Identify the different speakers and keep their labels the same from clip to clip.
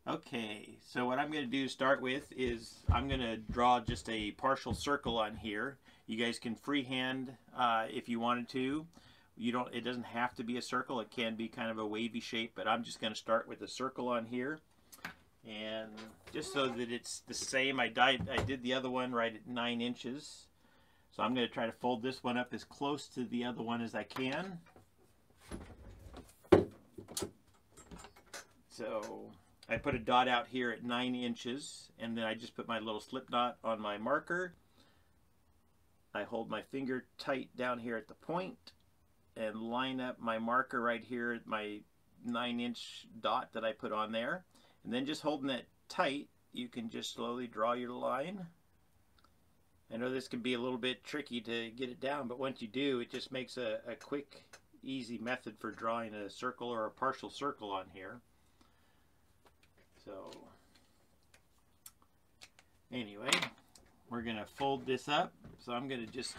Speaker 1: Okay, so what I'm going to do to start with is I'm going to draw just a partial circle on here. You guys can freehand if you wanted to. You don't. It doesn't have to be a circle. It can be kind of a wavy shape, but I'm just going to start with a circle on here. And just so that it's the same, I did the other one right at 9 inches. So I'm going to try to fold this one up as close to the other one as I can. So I put a dot out here at 9 inches, and then I just put my little slip knot on my marker. I hold my finger tight down here at the point and line up my marker right here at my 9-inch dot that I put on there. And then just holding it tight, you can just slowly draw your line. I know this can be a little bit tricky to get it down, but once you do, it just makes a quick, easy method for drawing a circle or a partial circle on here. So anyway, we're going to fold this up. So I'm going to just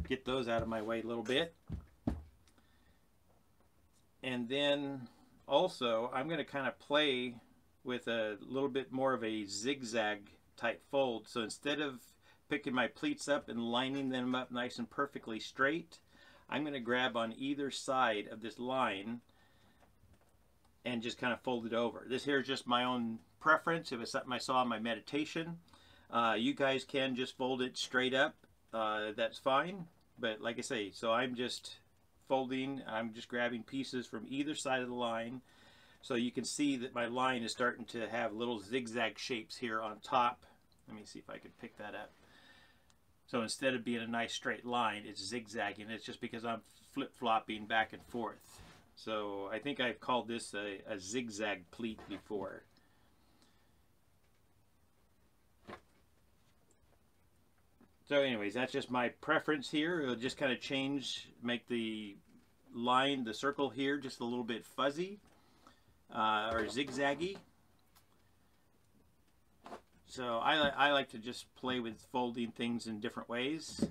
Speaker 1: get those out of my way a little bit. And then also I'm going to kind of play with a little bit more of a zigzag type fold. So instead of picking my pleats up and lining them up nice and perfectly straight, I'm going to grab on either side of this line and just kind of fold it over. This here is just my own preference. If it's something I saw in my meditation, you guys can just fold it straight up. That's fine. But like I say, so I'm just folding. I'm just grabbing pieces from either side of the line. So you can see that my line is starting to have little zigzag shapes here on top. Let me see if I can pick that up. So instead of being a nice straight line, it's zigzagging. It's just because I'm flip-flopping back and forth. So I think I've called this a zigzag pleat before. So anyways, that's just my preference here. It'll just kind of change, make the line, the circle here, just a little bit fuzzy or zigzaggy. So I like to just play with folding things in different ways.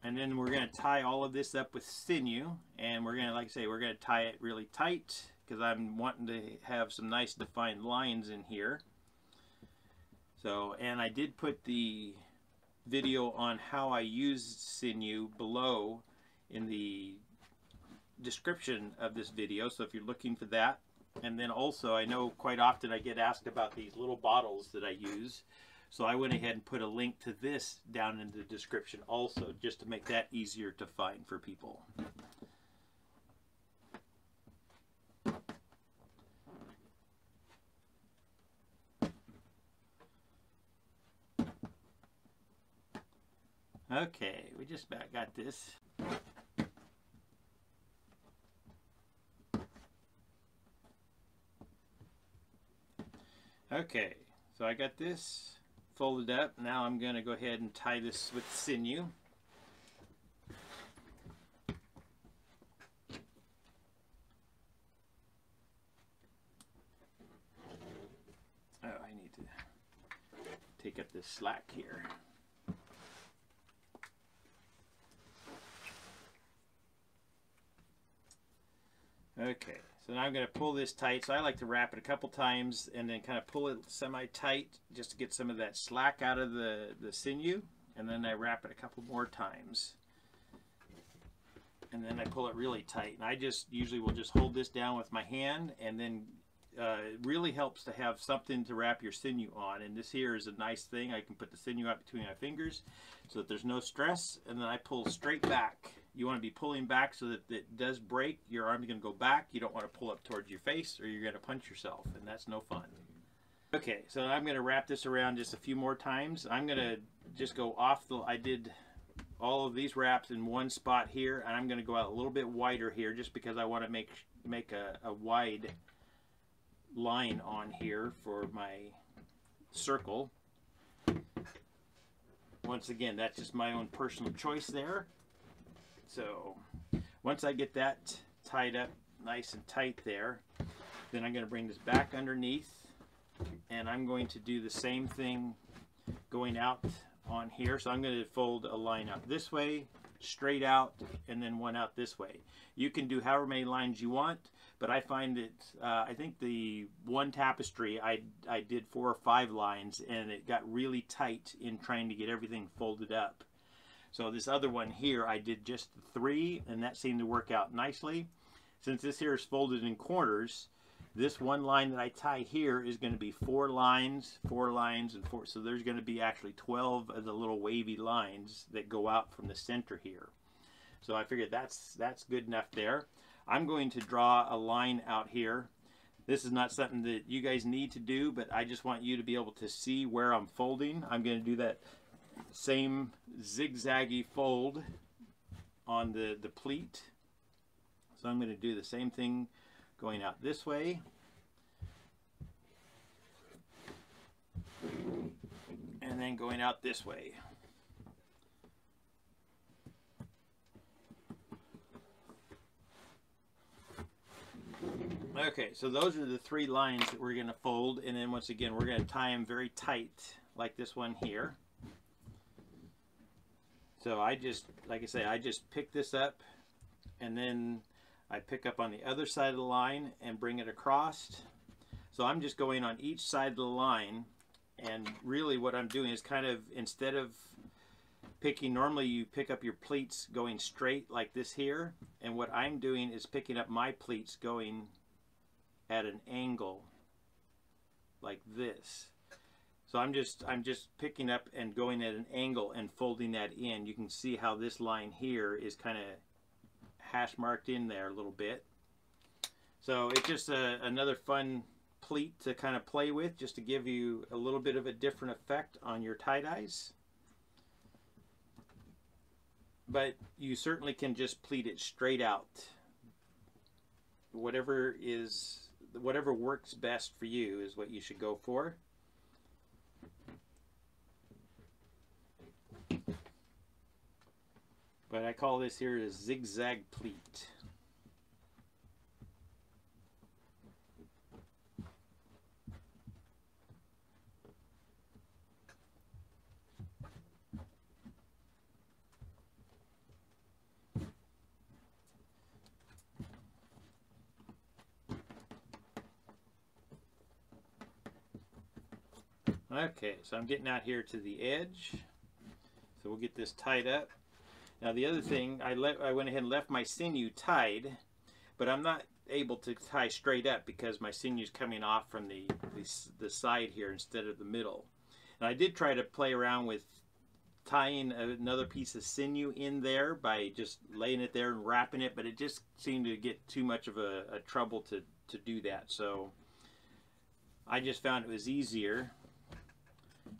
Speaker 1: And then we're going to tie all of this up with sinew, and we're going to, like I say, we're going to tie it really tight because I'm wanting to have some nice defined lines in here. So, and I did put the video on how I use sinew below in the description of this video, so if you're looking for that. And then also, I know quite often I get asked about these little bottles that I use. So I went ahead and put a link to this down in the description also, just to make that easier to find for people. Okay, we just about got this. Okay, so I got this folded up. Now I'm going to go ahead and tie this with sinew. Oh, I need to take up this slack here. Okay, so now I'm going to pull this tight. So I like to wrap it a couple times and then kind of pull it semi-tight just to get some of that slack out of the sinew. And then I wrap it a couple more times. And then I pull it really tight. And I just usually will just hold this down with my hand, and then it really helps to have something to wrap your sinew on. And this here is a nice thing. I can put the sinew out between my fingers so that there's no stress. And then I pull straight back. You want to be pulling back so that it does break. Your arm's going to go back. You don't want to pull up towards your face or you're going to punch yourself, and that's no fun. Okay, so I'm going to wrap this around just a few more times. I'm going to just go off the, I did all of these wraps in one spot here, and I'm going to go out a little bit wider here just because I want to make a wide line on here for my circle. Once again, that's just my own personal choice there. So once I get that tied up nice and tight there, then I'm going to bring this back underneath, and I'm going to do the same thing going out on here. So I'm going to fold a line out this way, straight out, and then one out this way. You can do however many lines you want. but I find it, I think the one tapestry I did 4 or 5 lines, and it got really tight in trying to get everything folded up. So this other one here, I did just 3, and that seemed to work out nicely. Since this here is folded in corners, this one line that I tie here is going to be 4 lines, 4 lines, and 4. So there's going to be actually 12 of the little wavy lines that go out from the center here. So I figured that's good enough there. I'm going to draw a line out here. This is not something that you guys need to do, but I just want you to be able to see where I'm folding. I'm going to do that same zigzaggy fold on the pleat. So I'm going to do the same thing going out this way. And then going out this way. Okay, so those are the 3 lines that we're going to fold, and then once again we're going to tie them very tight like this one here. So I just, like I say, I just pick this up, and then I pick up on the other side of the line and bring it across. So I'm just going on each side of the line, and really what I'm doing is kind of, instead of picking, normally you pick up your pleats going straight like this here, and what I'm doing is picking up my pleats going at an angle like this. So I'm just picking up and going at an angle and folding that in. You can see how this line here is kind of hash marked in there a little bit. So it's just another fun pleat to kind of play with, just to give you a little bit of a different effect on your tie-dyes. But you certainly can just pleat it straight out. Whatever works best for you is what you should go for. But I call this here a zigzag pleat. Okay, so I'm getting out here to the edge. So we'll get this tied up. Now the other thing, I went ahead and left my sinew tied, but I'm not able to tie straight up because my sinew is coming off from the side here instead of the middle. And I did try to play around with tying another piece of sinew in there by just laying it there and wrapping it, but it just seemed to get too much of a trouble to do that. So I just found it was easier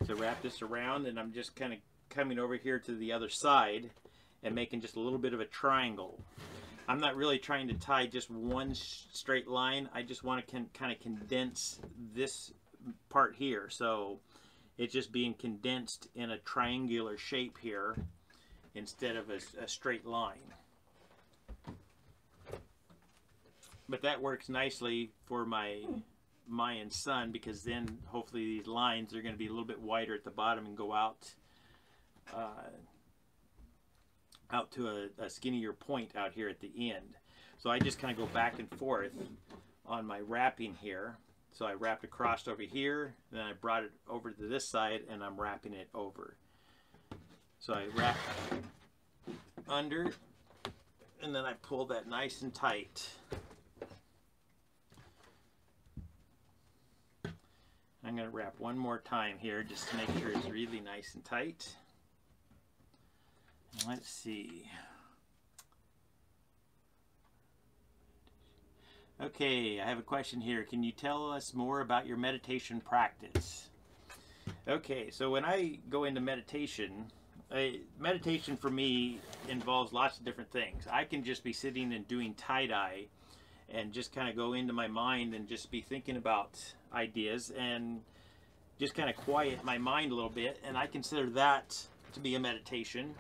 Speaker 1: to wrap this around, and I'm just kind of coming over here to the other side and making just a little bit of a triangle. I'm not really trying to tie just one straight line. I just want to kind of condense this part here. So it's just being condensed in a triangular shape here instead of a straight line. But that works nicely for my Mayan sun, because then hopefully these lines are going to be a little bit wider at the bottom and go out to a skinnier point out here at the end. So I just kind of go back and forth on my wrapping here. So I wrapped across over here, then I brought it over to this side, and I'm wrapping it over. So I wrap under, and then I pull that nice and tight. I'm going to wrap one more time here just to make sure it's really nice and tight. Let's see. Okay, I have a question here. Can you tell us more about your meditation practice? Okay, so when I go into meditation, meditation for me involves lots of different things. I can just be sitting and doing tie-dye and just kind of go into my mind and just be thinking about ideas and just kind of quiet my mind a little bit, and I consider that to be a meditation.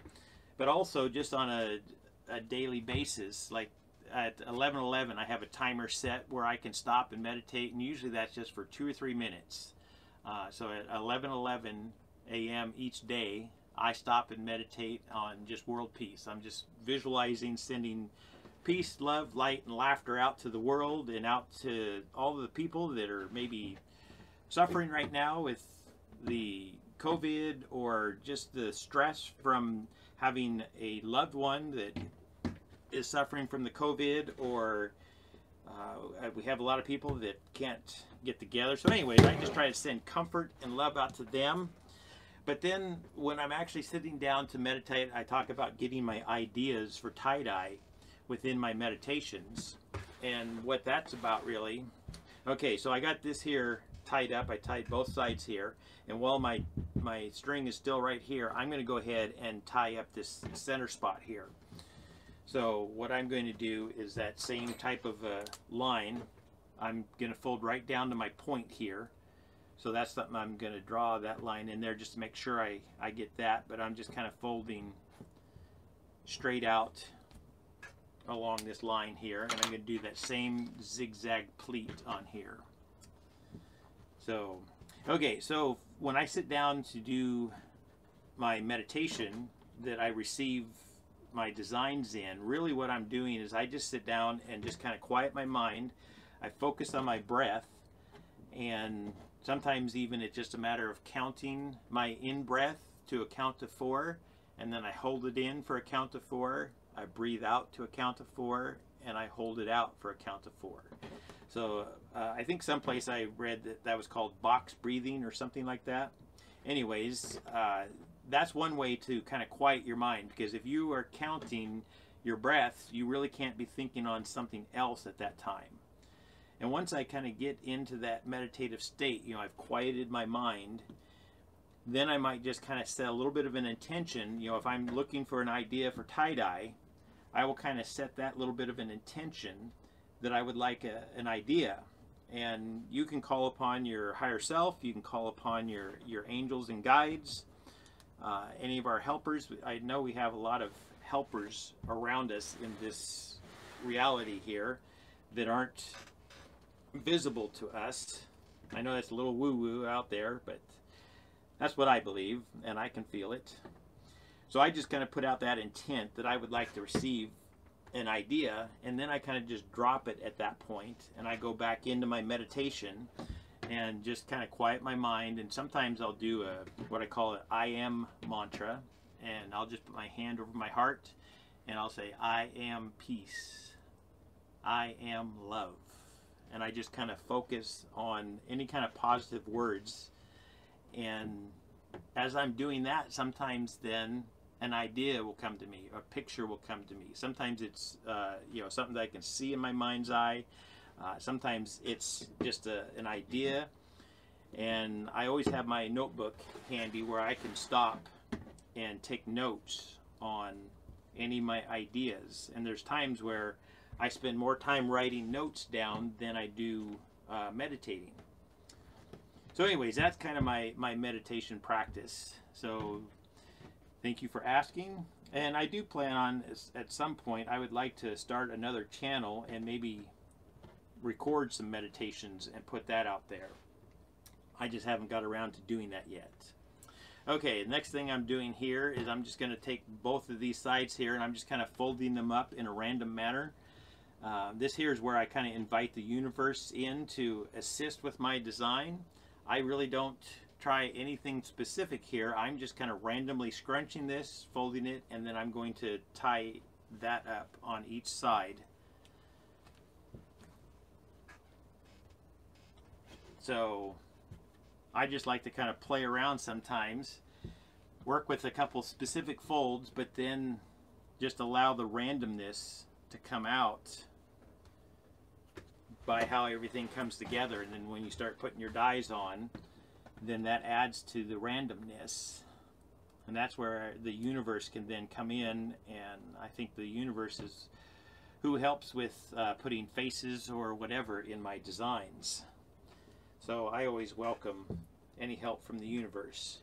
Speaker 1: But also just on a daily basis, like at 11:11 I have a timer set where I can stop and meditate, and usually that's just for 2 or 3 minutes. So at 11:11 a.m. each day I stop and meditate on just world peace. I'm just visualizing sending peace, love, light, and laughter out to the world and out to all of the people that are maybe suffering right now with the COVID or just the stress from having a loved one that is suffering from the COVID, or we have a lot of people that can't get together. So anyways, I just try to send comfort and love out to them. But then when I'm actually sitting down to meditate, I talk about getting my ideas for tie-dye within my meditations and what that's about really. Okay, so I got this here tied up. I tied both sides here, and while my string is still right here, I'm going to go ahead and tie up this center spot here. So what I'm going to do is that same type of line, I'm going to fold right down to my point here. So that's something I'm going to draw that line in there just to make sure I get that, but I'm just kind of folding straight out along this line here, and I'm going to do that same zigzag pleat on here. So, okay, so when I sit down to do my meditation that I receive my designs in, really what I'm doing is I just sit down and just kind of quiet my mind. I focus on my breath, and sometimes even it's just a matter of counting my in-breath to a count of 4, and then I hold it in for a count of 4. I breathe out to a count of 4, and I hold it out for a count of 4. So I think someplace I read that was called box breathing or something like that. Anyways, that's one way to kind of quiet your mind, because if you are counting your breaths, you really can't be thinking on something else at that time. And once I kind of get into that meditative state, you know, I've quieted my mind, then I might just kind of set a little bit of an intention. You know, if I'm looking for an idea for tie-dye, I will kind of set that little bit of an intention that I would like an idea. And you can call upon your higher self, you can call upon your angels and guides, any of our helpers. I know we have a lot of helpers around us in this reality here that aren't visible to us. I know that's a little woo-woo out there, but that's what I believe, and I can feel it. So I just kind of put out that intent that I would like to receive an idea, and then I kind of just drop it at that point, and I go back into my meditation and just kind of quiet my mind. And sometimes I'll do what I call an I am mantra, and I'll just put my hand over my heart and I'll say, I am peace, I am love. And I just kind of focus on any kind of positive words. And as I'm doing that, sometimes then an idea will come to me, a picture will come to me. Sometimes it's you know, something that I can see in my mind's eye. Sometimes it's just an idea. And I always have my notebook handy where I can stop and take notes on any of my ideas. And there's times where I spend more time writing notes down than I do meditating. So anyways, that's kind of my meditation practice. So thank you for asking. And I do plan on, at some point, I would like to start another channel and maybe record some meditations and put that out there. I just haven't got around to doing that yet. Okay, the next thing I'm doing here is I'm just going to take both of these sides here and I'm just kind of folding them up in a random manner. This here is where I kind of invite the universe in to assist with my design. I really don't try anything specific here. I'm just kind of randomly scrunching this, folding it, and then I'm going to tie that up on each side. So I just like to kind of play around sometimes, work with a couple specific folds, but then just allow the randomness to come out by how everything comes together. And then when you start putting your dies on, then that adds to the randomness, and that's where the universe can then come in. And I think the universe is who helps with putting faces or whatever in my designs. So I always welcome any help from the universe,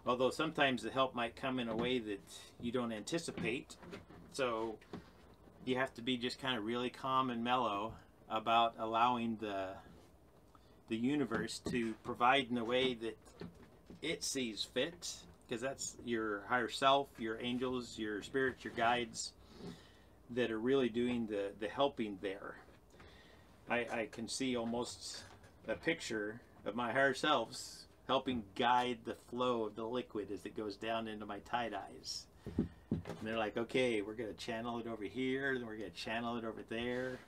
Speaker 1: although sometimes the help might come in a way that you don't anticipate. So you have to be just kind of really calm and mellow about allowing the universe to provide in a way that it sees fit, because that's your higher self, your angels, your spirits, your guides. that are really doing the helping there. I can see almost a picture of my higher selves helping guide the flow of the liquid as it goes down into my tie-dyes. And they're like, okay, we're going to channel it over here, then we're going to channel it over there.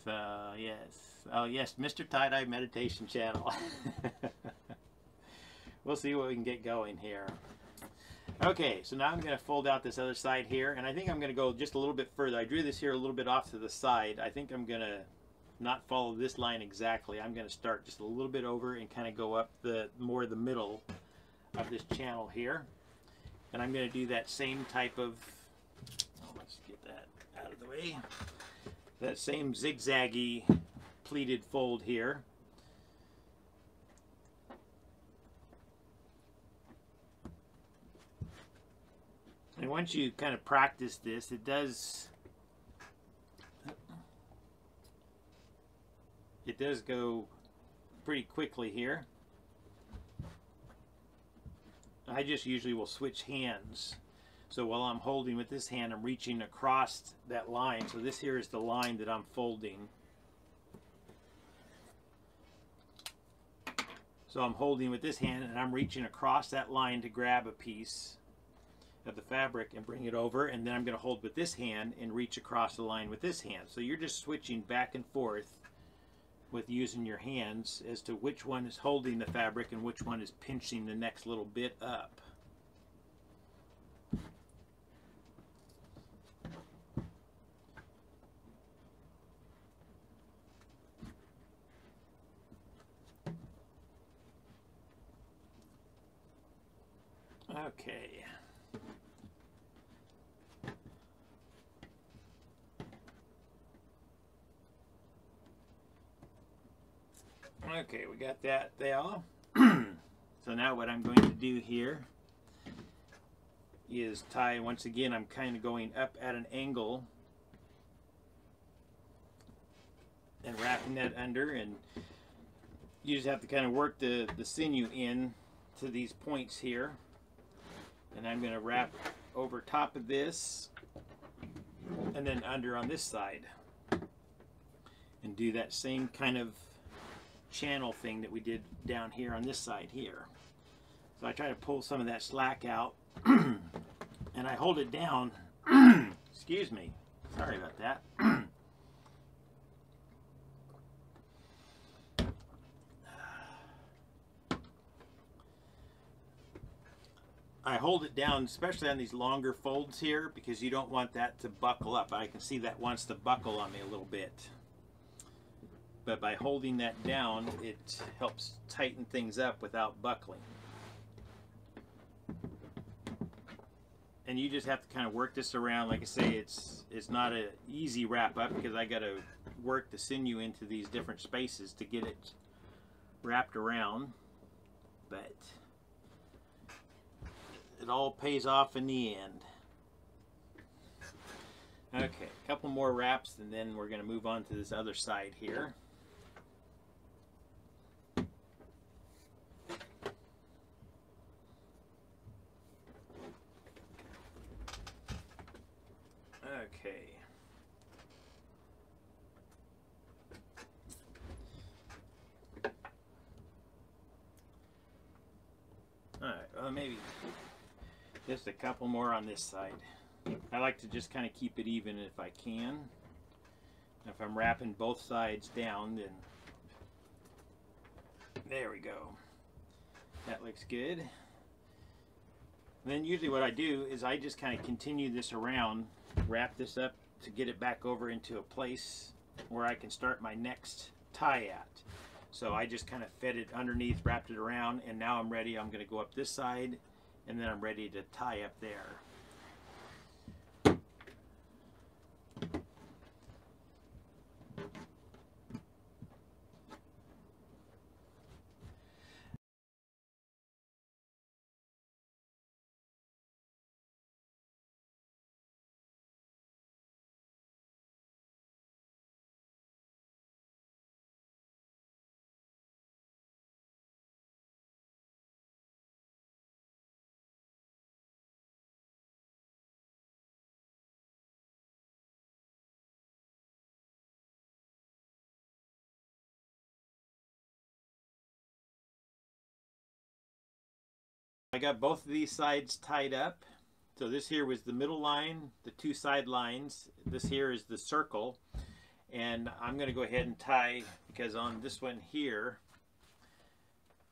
Speaker 1: So, yes. Oh, yes, Mr. Tie-Dye Meditation Channel. We'll see what we can get going here. Okay, so now I'm going to fold out this other side here, and I think I'm going to go just a little bit further. I drew this here a little bit off to the side. I think I'm going to not follow this line exactly. I'm going to start just a little bit over and kind of go up the middle of this channel here. And I'm going to do that same type of, let's get that out of the way, that same zigzaggy pleated fold here. And once you kind of practice this, it does go pretty quickly here. I just usually will switch hands. So while I'm holding with this hand, I'm reaching across that line. So this here is the line that I'm folding. So I'm holding with this hand and I'm reaching across that line to grab a piece of the fabric and bring it over, and then I'm going to hold with this hand and reach across the line with this hand. So you're just switching back and forth with using your hands as to which one is holding the fabric and which one is pinching the next little bit up. Okay. Okay, we got that there. So now what I'm going to do here is tie, once again, I'm kind of going up at an angle and wrapping that under, and you just have to kind of work the sinew in to these points here. And I'm going to wrap over top of this and then under on this side and do that same kind of channel thing that we did down here on this side here. So I try to pull some of that slack out and I hold it down. Excuse me, sorry about that. I hold it down, especially on these longer folds here, because you don't want that to buckle up. I can see that wants to buckle on me a little bit. But by holding that down, it helps tighten things up without buckling. And you just have to kind of work this around. Like I say, it's not an easy wrap up because I got to work the sinew into these different spaces to get it wrapped around. But it all pays off in the end. Okay, a couple more wraps and then we're going to move on to this other side here. Okay. Alright, well maybe just a couple more on this side. I like to just kind of keep it even if I can. If I'm wrapping both sides down, then there we go. That looks good. Then usually what I do is I just kind of continue this around, wrap this up to get it back over into a place where I can start my next tie at. So I just kind of fed it underneath, wrapped it around, and now I'm ready. I'm going to go up this side and then I'm ready to tie up there. I got both of these sides tied up. So this here was the middle line, the two side lines. This here is the circle. And I'm going to go ahead and tie, because on this one here,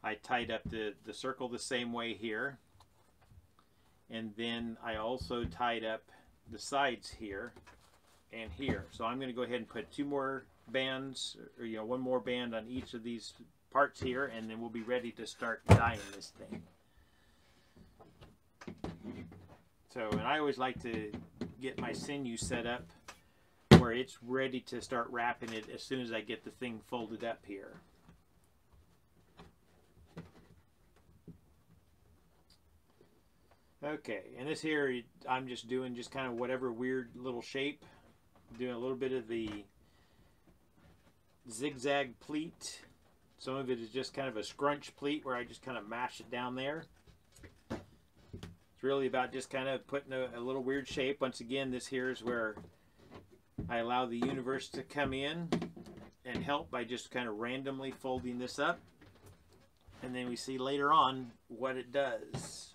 Speaker 1: I tied up the circle the same way here. And then I also tied up the sides here and here. So I'm going to go ahead and put two more bands, or one more band on each of these parts here, and then we'll be ready to start dyeing this thing. So, and I always like to get my sinew set up where it's ready to start wrapping it as soon as I get the thing folded up here. Okay, and this here, I'm just doing just kind of whatever weird little shape. Doing a little bit of the zigzag pleat. Some of it is just kind of a scrunch pleat where I just kind of mash it down there. It's really about just kind of putting a little weird shape. Once again, this here is where I allow the universe to come in and help by just kind of randomly folding this up. And then we see later on what it does.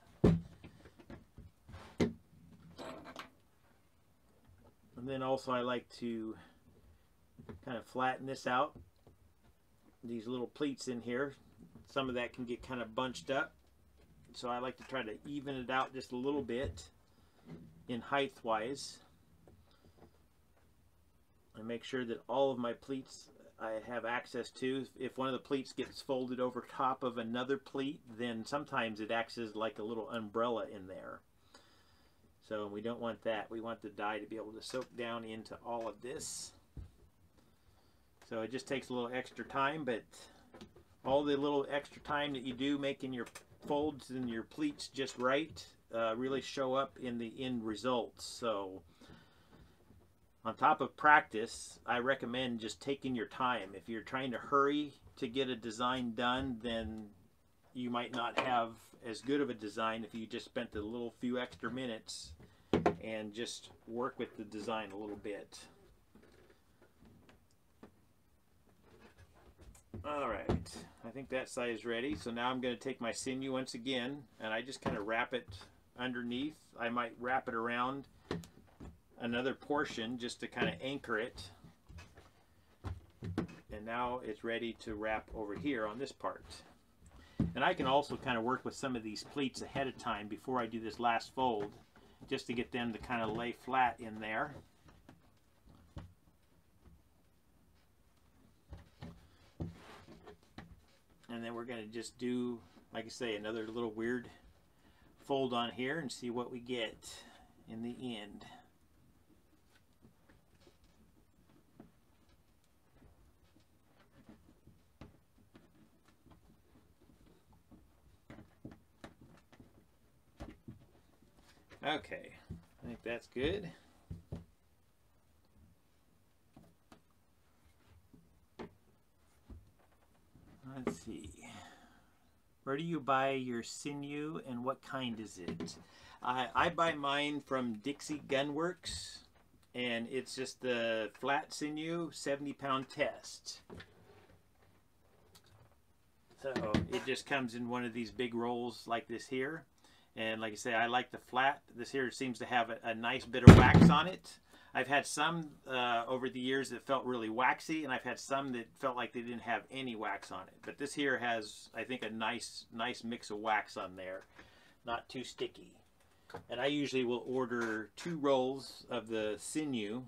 Speaker 1: And then also I like to kind of flatten this out. These little pleats in here, some of that can get kind of bunched up. So I like to try to even it out just a little bit in height wise. And make sure that all of my pleats I have access to. If one of the pleats gets folded over top of another pleat, then sometimes it acts as like a little umbrella in there. So we don't want that. We want the dye to be able to soak down into all of this. So it just takes a little extra time, but all the little extra time that you do making your folds and your pleats just right really show up in the end results. So on top of practice, I recommend just taking your time. If you're trying to hurry to get a design done, then you might not have as good of a design if you just spent a little few extra minutes and just work with the design a little bit. Alright, I think that side is ready. So now I'm going to take my sinew once again, and I just kind of wrap it underneath. I might wrap it around another portion just to kind of anchor it. And now it's ready to wrap over here on this part. And I can also kind of work with some of these pleats ahead of time before I do this last fold, just to get them to kind of lay flat in there. And then we're going to just do, like I say, another little weird fold on here and see what we get in the end. Okay, I think that's good. Let's see. Where do you buy your sinew and what kind is it? I buy mine from Dixie Gunworks, and it's just the flat sinew 70-pound test. So it just comes in one of these big rolls like this here. And like I say, I like the flat. This here seems to have a nice bit of wax on it. I've had some over the years that felt really waxy, and I've had some that felt like they didn't have any wax on it. But this here has, I think, a nice mix of wax on there. Not too sticky. And I usually will order 2 rolls of the sinew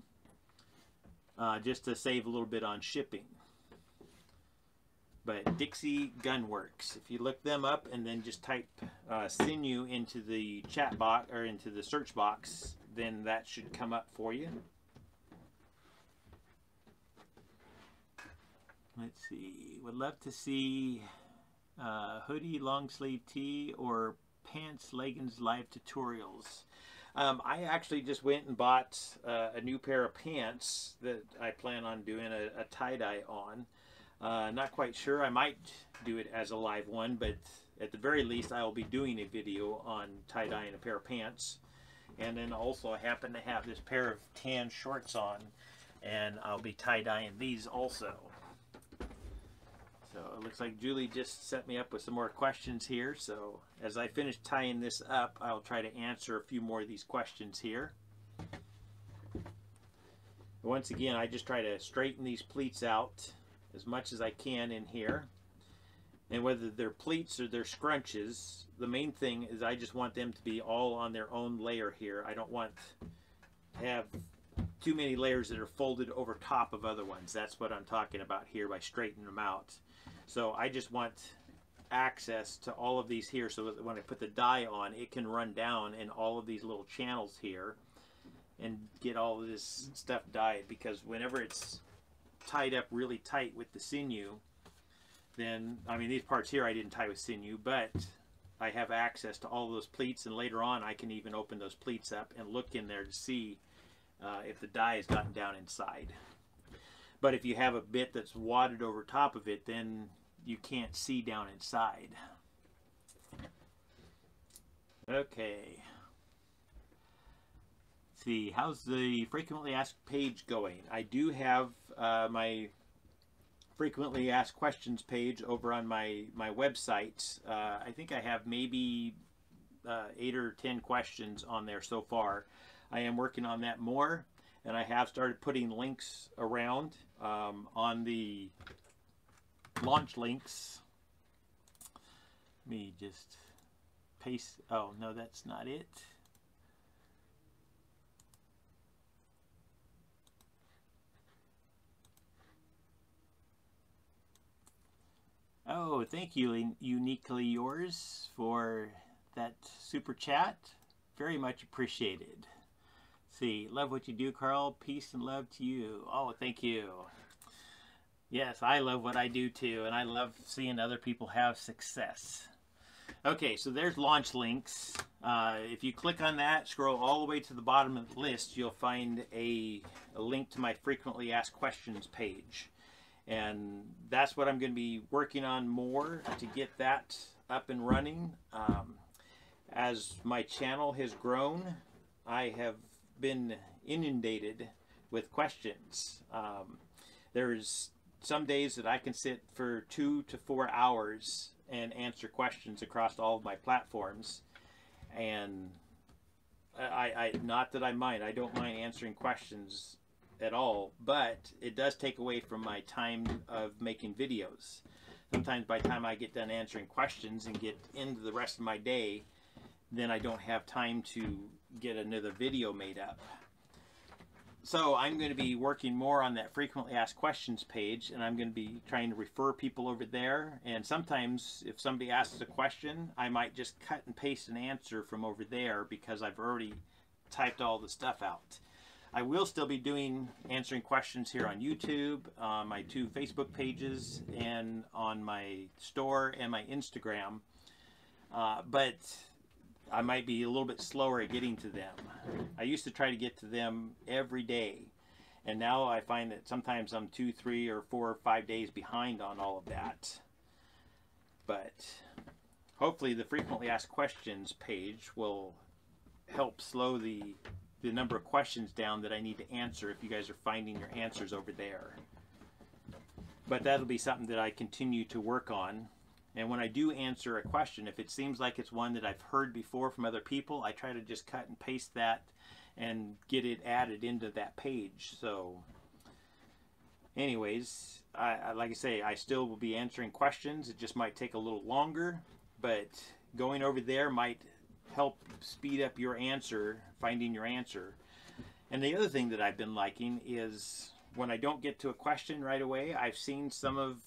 Speaker 1: just to save a little bit on shipping. But Dixie Gunworks, if you look them up and then just type sinew into the chat box or into the search box, then that should come up for you. Let's see. Would love to see hoodie, long sleeve tee, or pants, leggings live tutorials. I actually just went and bought a new pair of pants that I plan on doing a tie-dye on. Not quite sure. I might do it as a live one, but at the very least I will be doing a video on tie-dyeing a pair of pants. And then also I happen to have this pair of tan shorts on, and I'll be tie-dyeing these also. So it looks like Julie just set me up with some more questions here. So as I finish tying this up, I'll try to answer a few more of these questions here. Once again, I just try to straighten these pleats out as much as I can in here. And whether they're pleats or they're scrunches, the main thing is I just want them to be all on their own layer here. I don't want to have too many layers that are folded over top of other ones. That's what I'm talking about here by straightening them out. So I just want access to all of these here so that when I put the die on, it can run down in all of these little channels here and get all of this stuff dyed, because whenever it's tied up really tight with the sinew, then, I mean, these parts here I didn't tie with sinew, but I have access to all those pleats, and later on I can even open those pleats up and look in there to see if the dye has gotten down inside. But if you have a bit that's wadded over top of it, then you can't see down inside. Okay. Let's see, how's the frequently asked page going? I do have my frequently asked questions page over on my website. I think I have maybe 8 or 10 questions on there so far. I am working on that more, and I have started putting links around on the launch links. Let me just paste. Oh no, that's not it. Oh, thank you, Uniquely Yours, for that super chat. Very much appreciated. See, love what you do, Carl. Peace and love to you. Oh, thank you. Yes, I love what I do too, and I love seeing other people have success. Okay, so there's launch links. If you click on that, scroll all the way to the bottom of the list, you'll find a link to my frequently asked questions page. And that's what I'm going to be working on more to get that up and running. As my channel has grown, I have been inundated with questions. There's some days that I can sit for 2 to 4 hours and answer questions across all of my platforms. And I not that I mind, I don't mind answering questions at all, but it does take away from my time of making videos. Sometimes by the time I get done answering questions and get into the rest of my day, then I don't have time to get another video made up. So I'm going to be working more on that frequently asked questions page, and I'm going to be trying to refer people over there. And sometimes if somebody asks a question, I might just cut and paste an answer from over there because I've already typed all the stuff out. I will still be answering questions here on YouTube, on my 2 Facebook pages, and on my store and my Instagram. But I might be a little bit slower at getting to them. I used to try to get to them every day, and now I find that sometimes I'm 2, 3, or 4 or 5 days behind on all of that. But hopefully the frequently asked questions page will help slow the number of questions down that I need to answer if you guys are finding your answers over there. But that'll be something that I continue to work on. And when I do answer a question, if it seems like it's one that I've heard before from other people, I try to just cut and paste that and get it added into that page. So anyways, like I say, I still will be answering questions. It just might take a little longer, but going over there might help speed up your answer, finding your answer. And the other thing that I've been liking is when I don't get to a question right away, I've seen some of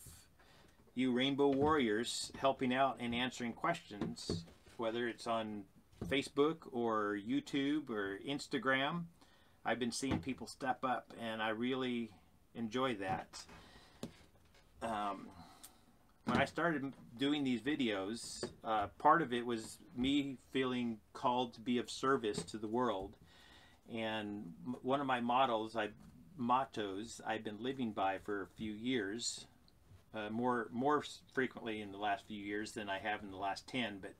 Speaker 1: you Rainbow Warriors helping out and answering questions, whether it's on Facebook or YouTube or Instagram. I've been seeing people step up, and I really enjoy that. When I started doing these videos, part of it was me feeling called to be of service to the world. And one of my mottos I've been living by for a few years, more frequently in the last few years than I have in the last 10, but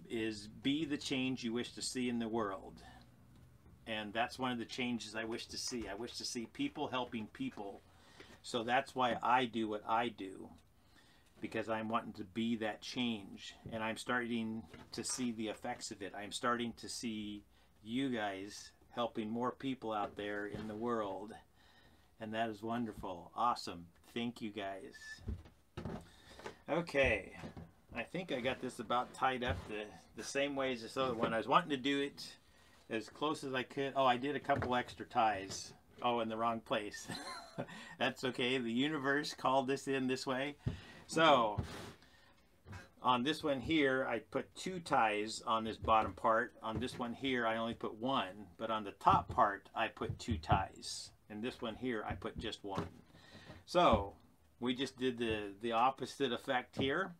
Speaker 1: is be the change you wish to see in the world. And that's one of the changes I wish to see. I wish to see people helping people. So that's why I do what I do. because I'm wanting to be that change, and I'm starting to see the effects of it. I'm starting to see you guys helping more people out there in the world, and that is wonderful. Awesome. Thank you guys. Okay, I think I got this about tied up the same way as this other one. I was wanting to do it as close as I could. Oh, I did a couple extra ties. Oh, in the wrong place. That's okay. The universe called this in this way. So on this one here, I put 2 ties on this bottom part. On this one here, I only put 1. But on the top part, I put 2 ties. And this one here, I put just 1. So we just did the opposite effect here.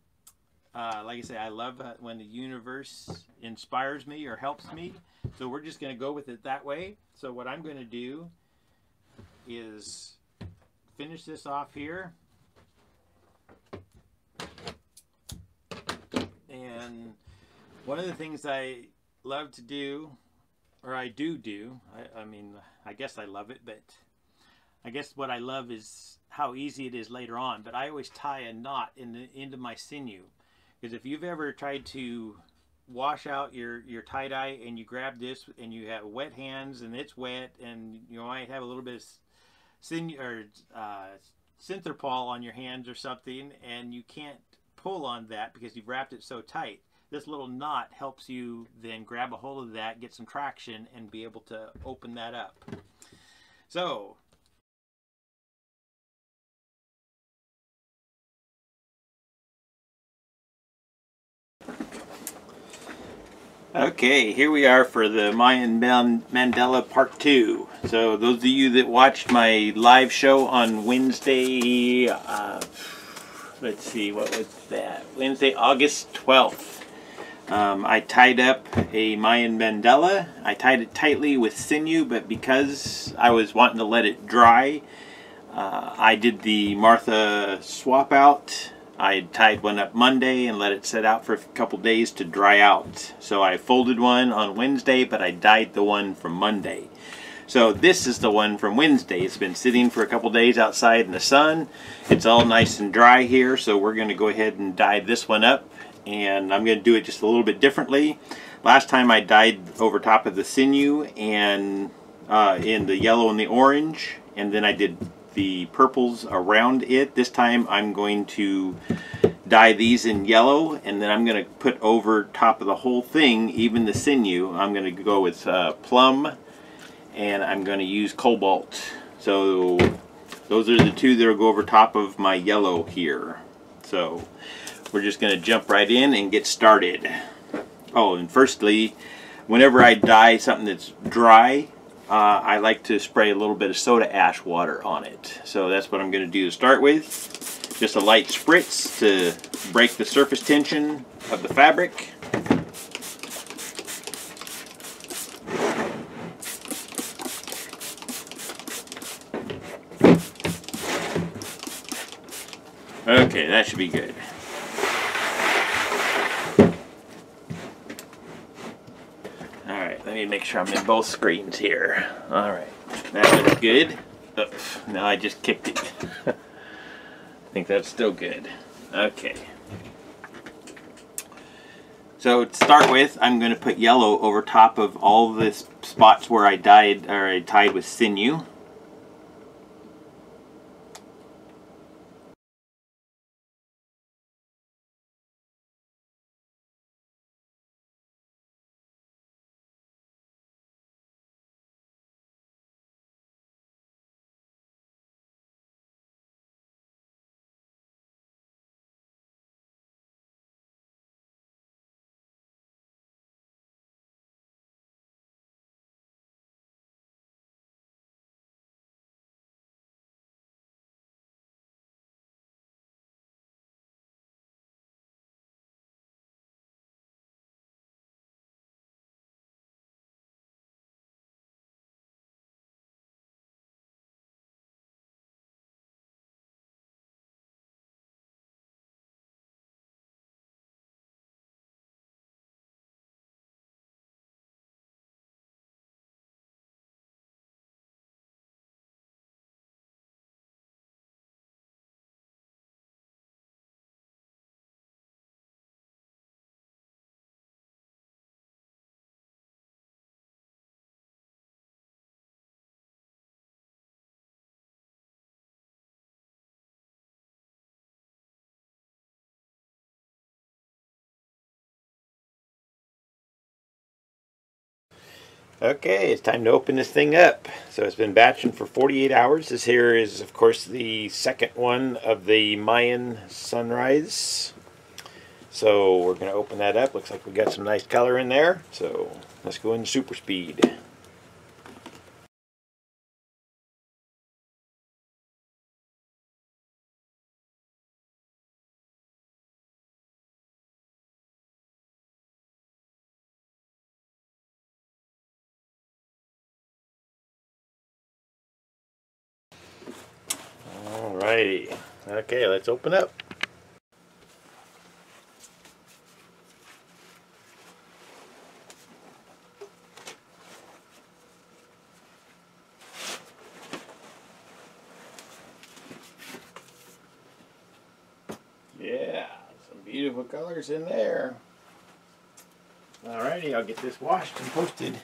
Speaker 1: Like I say, I love when the universe inspires me or helps me. So we're just going to go with it that way. So what I'm going to do is finish this off here. And one of the things I love to do, or I do, I mean, I guess I love it, but I guess what I love is how easy it is later on. But I always tie a knot into my sinew. Because if you've ever tried to wash out your tie-dye and you grab this and you have wet hands and it's wet and you might have a little bit of sinew or Synthropol on your hands or something, and you can't pull on that because you've wrapped it so tight, this little knot helps you then grab a hold of that, get some traction, and be able to open that up. So okay, here we are for the Mayan Mandala Part 2. So those of you that watched my live show on Wednesday, let's see, what was that? Wednesday, August 12th. I tied up a Mayan mandala. I tied it tightly with sinew, but because I was wanting to let it dry, I did the Martha swap out. I tied one up Monday and let it set out for a couple days to dry out. So I folded one on Wednesday, but I dyed the one from Monday. So this is the one from Wednesday. It's been sitting for a couple days outside in the sun. It's all nice and dry here, so we're going to go ahead and dye this one up. And I'm going to do it just a little bit differently. Last time I dyed over top of the sinew and in the yellow and the orange, and then I did the purples around it. This time I'm going to dye these in yellow, and then I'm going to put over top of the whole thing, even the sinew, I'm going to go with plum, and I'm going to use cobalt. So those are the 2 that will go over top of my yellow here. So we're just going to jump right in and get started. Oh, and firstly, whenever I dye something that's dry, I like to spray a little bit of soda ash water on it. So that's what I'm going to do to start with. Just a light spritz to break the surface tension of the fabric. Okay, that should be good. Alright, let me make sure I'm in both screens here. Alright, that looks good. Oops, no, I just kicked it. I think that's still good. Okay. So to start with, I'm going to put yellow over top of all the spots where I dyed or I tied with sinew. Okay, it's time to open this thing up. So it's been batching for 48 hours. This here is, of course, the second one of the Mayan sunrise. So we're going to open that up. Looks like we got some nice color in there. So let's go into super speed. Alrighty. Okay, let's open up. Yeah, some beautiful colors in there. Alrighty, I'll get this washed and posted.